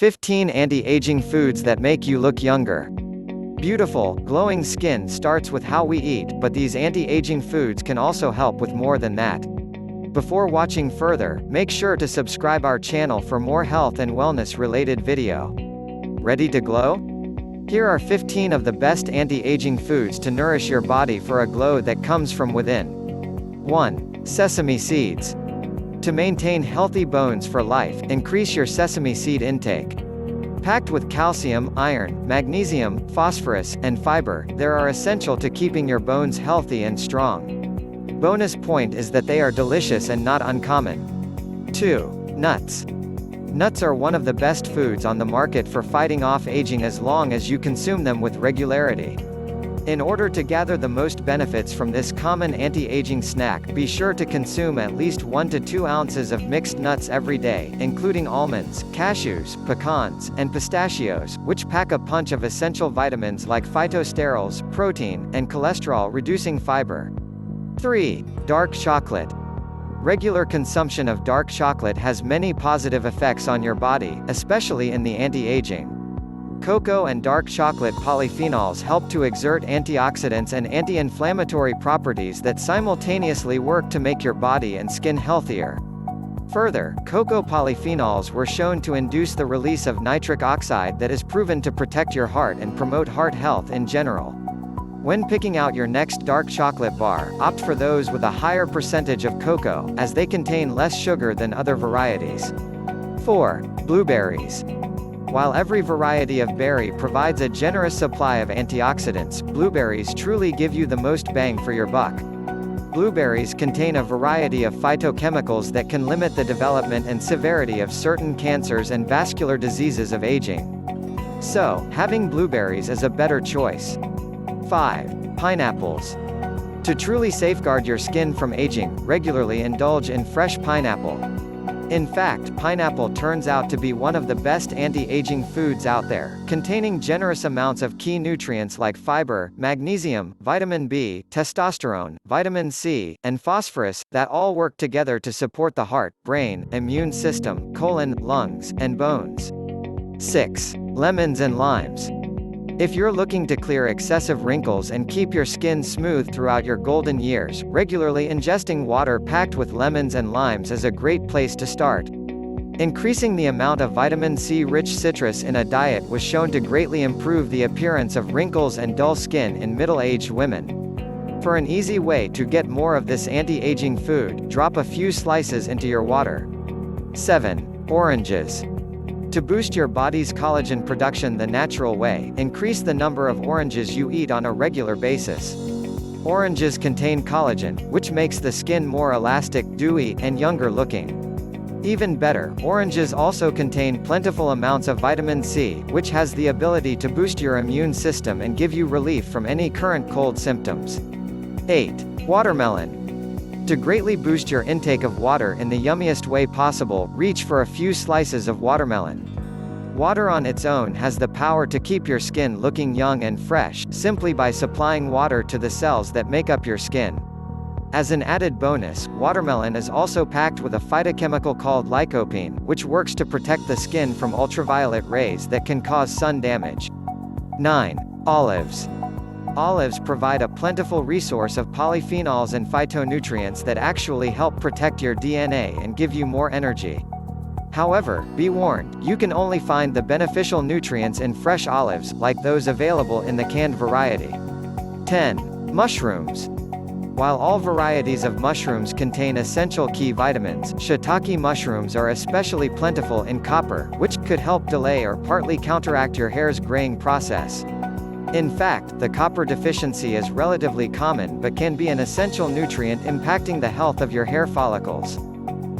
15 Anti-aging foods that make you look younger. Beautiful, glowing skin starts with how we eat, but these anti-aging foods can also help with more than that. Before watching further, make sure to subscribe our channel for more health and wellness related video. Ready to glow? Here are 15 of the best anti-aging foods to nourish your body for a glow that comes from within. 1. Sesame seeds. To maintain healthy bones for life, increase your sesame seed intake. Packed with calcium, iron, magnesium, phosphorus, and fiber, they are essential to keeping your bones healthy and strong. Bonus point is that they are delicious and not uncommon. 2. Nuts. Nuts are one of the best foods on the market for fighting off aging as long as you consume them with regularity. In order to gather the most benefits from this common anti-aging snack, be sure to consume at least 1 to 2 ounces of mixed nuts every day, including almonds, cashews, pecans, and pistachios, which pack a punch of essential vitamins like phytosterols, protein, and cholesterol-reducing fiber. 3. Dark chocolate. Regular consumption of dark chocolate has many positive effects on your body, especially in the anti-aging. Cocoa and dark chocolate polyphenols help to exert antioxidants and anti-inflammatory properties that simultaneously work to make your body and skin healthier. Further, cocoa polyphenols were shown to induce the release of nitric oxide that is proven to protect your heart and promote heart health in general. When picking out your next dark chocolate bar, opt for those with a higher percentage of cocoa, as they contain less sugar than other varieties. 4. Blueberries. While every variety of berry provides a generous supply of antioxidants, blueberries truly give you the most bang for your buck. Blueberries contain a variety of phytochemicals that can limit the development and severity of certain cancers and vascular diseases of aging. So, having blueberries is a better choice. 5. Pineapples. To truly safeguard your skin from aging, regularly indulge in fresh pineapple. In fact, pineapple turns out to be one of the best anti-aging foods out there, containing generous amounts of key nutrients like fiber, magnesium, vitamin B, testosterone, vitamin C, and phosphorus, that all work together to support the heart, brain, immune system, colon, lungs, and bones. 6. Lemons and limes. If you're looking to clear excessive wrinkles and keep your skin smooth throughout your golden years, regularly ingesting water packed with lemons and limes is a great place to start. Increasing the amount of vitamin C-rich citrus in a diet was shown to greatly improve the appearance of wrinkles and dull skin in middle-aged women. For an easy way to get more of this anti-aging food, drop a few slices into your water. 7. Oranges. To boost your body's collagen production the natural way, increase the number of oranges you eat on a regular basis. Oranges contain collagen, which makes the skin more elastic, dewy, and younger looking. Even better, oranges also contain plentiful amounts of vitamin C, which has the ability to boost your immune system and give you relief from any current cold symptoms. 8. Watermelon. To greatly boost your intake of water in the yummiest way possible, reach for a few slices of watermelon. Water on its own has the power to keep your skin looking young and fresh, simply by supplying water to the cells that make up your skin. As an added bonus, watermelon is also packed with a phytochemical called lycopene, which works to protect the skin from ultraviolet rays that can cause sun damage. 9. Olives. Olives provide a plentiful resource of polyphenols and phytonutrients that actually help protect your DNA and give you more energy. However, be warned, you can only find the beneficial nutrients in fresh olives, like those available in the canned variety. 10. Mushrooms. While all varieties of mushrooms contain essential key vitamins, shiitake mushrooms are especially plentiful in copper, which could help delay or partly counteract your hair's graying process. In fact, the copper deficiency is relatively common but can be an essential nutrient impacting the health of your hair follicles.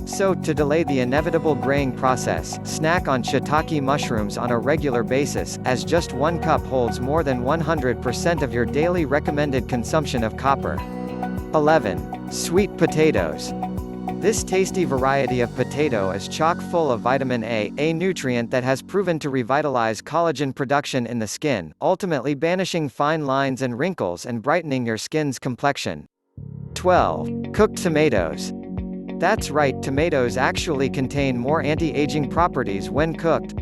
So, to delay the inevitable graying process, snack on shiitake mushrooms on a regular basis, as just 1 cup holds more than 100% of your daily recommended consumption of copper. 11. Sweet potatoes. This tasty variety of potato is chock full of vitamin A nutrient that has proven to revitalize collagen production in the skin, ultimately banishing fine lines and wrinkles and brightening your skin's complexion. 12. Cooked tomatoes. That's right, tomatoes actually contain more anti-aging properties when cooked.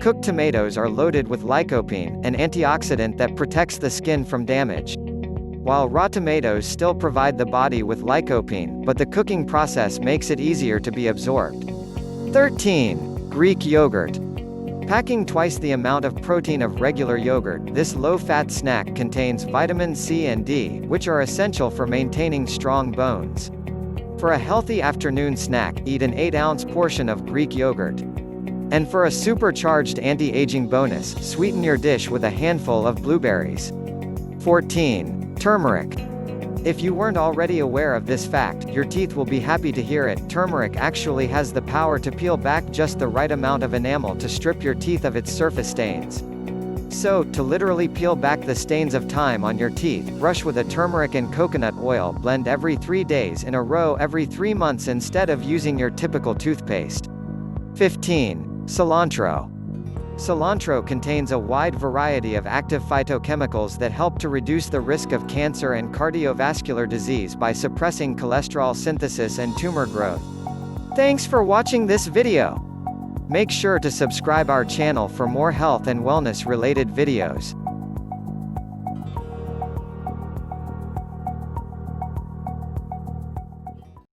Cooked tomatoes are loaded with lycopene, an antioxidant that protects the skin from damage. While raw tomatoes still provide the body with lycopene, but the cooking process makes it easier to be absorbed. 13. Greek yogurt. Packing twice the amount of protein of regular yogurt, this low-fat snack contains vitamin C and D, which are essential for maintaining strong bones. For a healthy afternoon snack, eat an 8-ounce portion of Greek yogurt. And for a supercharged anti-aging bonus, sweeten your dish with a handful of blueberries. 14. Turmeric. If you weren't already aware of this fact, your teeth will be happy to hear it. Turmeric actually has the power to peel back just the right amount of enamel to strip your teeth of its surface stains. So, to literally peel back the stains of time on your teeth, brush with a turmeric and coconut oil blend every 3 days in a row every 3 months instead of using your typical toothpaste. 15. Cilantro. Cilantro contains a wide variety of active phytochemicals that help to reduce the risk of cancer and cardiovascular disease by suppressing cholesterol synthesis and tumor growth. Thanks for watching this video. Make sure to subscribe our channel for more health and wellness related videos.